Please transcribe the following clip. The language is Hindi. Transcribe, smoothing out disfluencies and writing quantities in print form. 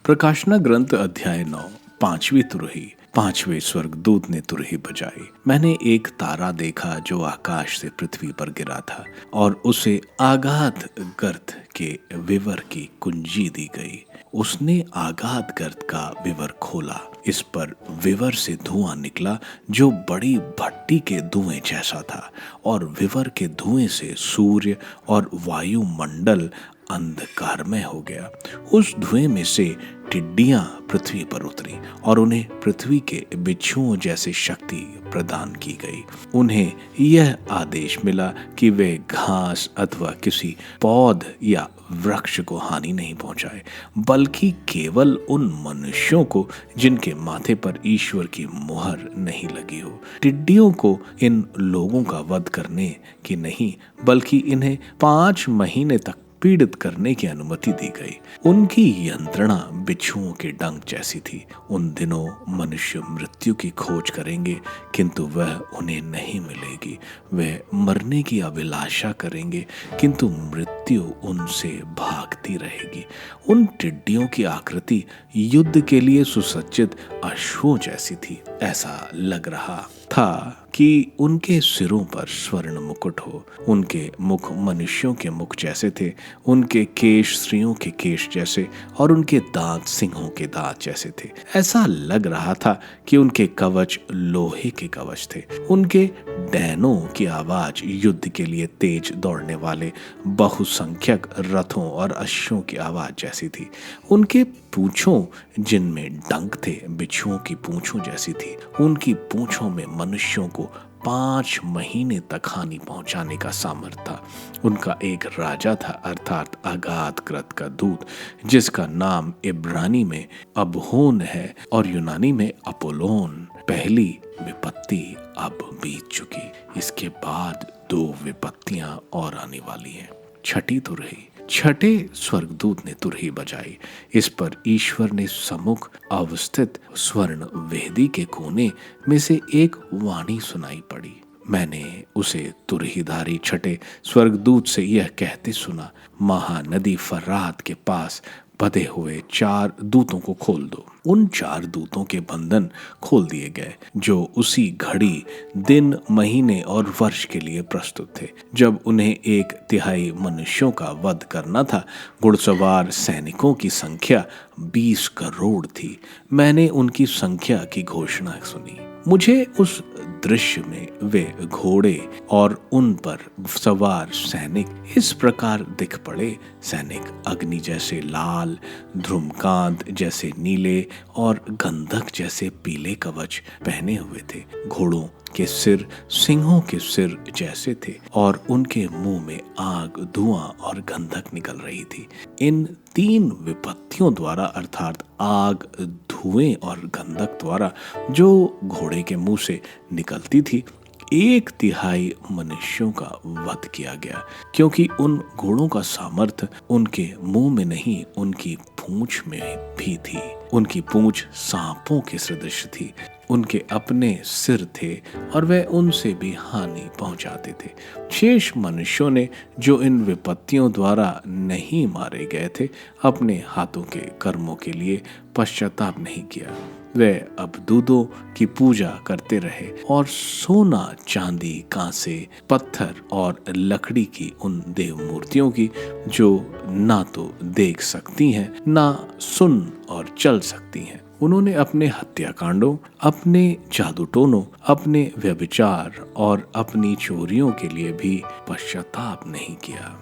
प्रकाशना ग्रंथ अध्याय 9। 5वीं तुरही। 5वें स्वर्गदूत ने तुरही बजाई। मैंने एक तारा देखा जो आकाश से पृथ्वी पर गिरा था और उसे आगाध गर्त के विवर की कुंजी दी गई। उसने आगाध गर्त का विवर खोला। इस पर विवर से धुआं निकला जो बड़ी भट्टी के धुएं जैसा था, और विवर के धुएं से सूर्य और वायुमंडल अंधकारमय हो गया। उस धुएं में से टिड्डियां पृथ्वी पर उतरी और उन्हें पृथ्वी के बिच्छुओं जैसी शक्ति प्रदान की गई। उन्हें यह आदेश मिला कि वे घास अथवा किसी पौध या वृक्ष को हानि नहीं पहुंचाए, बल्कि केवल उन मनुष्यों को जिनके माथे पर ईश्वर की मुहर नहीं लगी हो। टिड्डियों को इन लोगों का वध करने की नहीं, बल्कि इन्हें 5 महीने तक पीड़ित करने की अनुमति दी गई। उनकी यंत्रणा बिच्छुओं के डंक जैसी थी। उन दिनों मनुष्य मृत्यु की खोज करेंगे, किंतु वह उन्हें नहीं मिलेगी। वे मरने की अभिलाषा करेंगे, किंतु मृत्यु उनसे भागती रहेगी। उन टिड्डियों की आकृति युद्ध के लिए सुसज्जित अश्वों जैसी थी। ऐसा लग रहा था कि उनके सिरों पर स्वर्ण मुकुट हो। उनके मुख मनुष्यों के मुख जैसे थे, उनके केश स्त्रियों के केश जैसे, और उनके दांत सिंहों के दांत जैसे थे। ऐसा लग रहा था कि उनके कवच लोहे के कवच थे। उनके डैनों की आवाज युद्ध के लिए तेज दौड़ने वाले बहुसंख्यक रथों और अश्वों की आवाज जैसी थी। उनके पूंछों जिनमें डंक थे बिच्छुओं की पूंछों जैसी थी। उनकी पूंछों में मनुष्यों को 5 महीने तक हानि पहुंचाने का सामर्थ्य था। उनका एक राजा था, अर्थात अगाध कृत का दूत, जिसका नाम इब्रानी में अबहोन है और यूनानी में अपोलोन। पहली विपत्ति अब बीत चुकी, इसके बाद 2 विपत्तियां और आने वाली हैं। 6ठी तुरही। 6ठे स्वर्गदूत ने तुरही बजाई। इस पर ईश्वर ने सम्मुख अवस्थित स्वर्ण वेदी के कोने में से एक वाणी सुनाई पड़ी। मैंने उसे तुरहीधारी 6ठे स्वर्गदूत से यह कहते सुना, महानदी फरात के पास बंधे हुए 4 दूतों को खोल दो। उन 4 दूतों के बंधन खोल दिए गए, जो उसी घड़ी दिन, महीने और वर्ष के लिए प्रस्तुत थे, जब उन्हें 1/3 मनुष्यों का वध करना था। घुड़सवार सैनिकों की संख्या 20 करोड़ थी। मैंने उनकी संख्या की घोषणा सुनी। मुझे उस दृश्य में वे घोड़े और उन पर सवार सैनिक इस प्रकार दिख पड़े। सैनिक अग्नि जैसे लाल, ध्रुमकांत जैसे नीले और गंधक जैसे पीले कवच पहने हुए थे। घोड़ों के सिर सिंहों के सिर जैसे थे और उनके मुंह में आग, धुआं और गंधक निकल रही थी। इन 3 विपत्तियों द्वारा, अर्थात आग, धुएं और गंधक द्वारा, जो घोड़े के मुंह से निकलती थी, 1/3 मनुष्यों का वध किया गया, क्योंकि उन घोड़ों का सामर्थ्य उनके मुंह में नहीं, उनकी पूंछ में भी थी। उनकी पूंछ सांपों के सदृश थी। उनके अपने सिर थे और वे उनसे भी हानि पहुंचाते थे। शेष मनुष्यों ने, जो इन विपत्तियों द्वारा नहीं मारे गए थे, अपने हाथों के कर्मों के लिए पश्चाताप नहीं किया। वे अब दूतों की पूजा करते रहे और सोना, चांदी, कांसे, पत्थर और लकड़ी की उन देव मूर्तियों की, जो ना तो देख सकती हैं, ना सुन और चल सकती हैं। उन्होंने अपने हत्याकांडों, अपने जादूटोनों, अपने व्यभिचार और अपनी चोरियों के लिए भी पश्चाताप नहीं किया।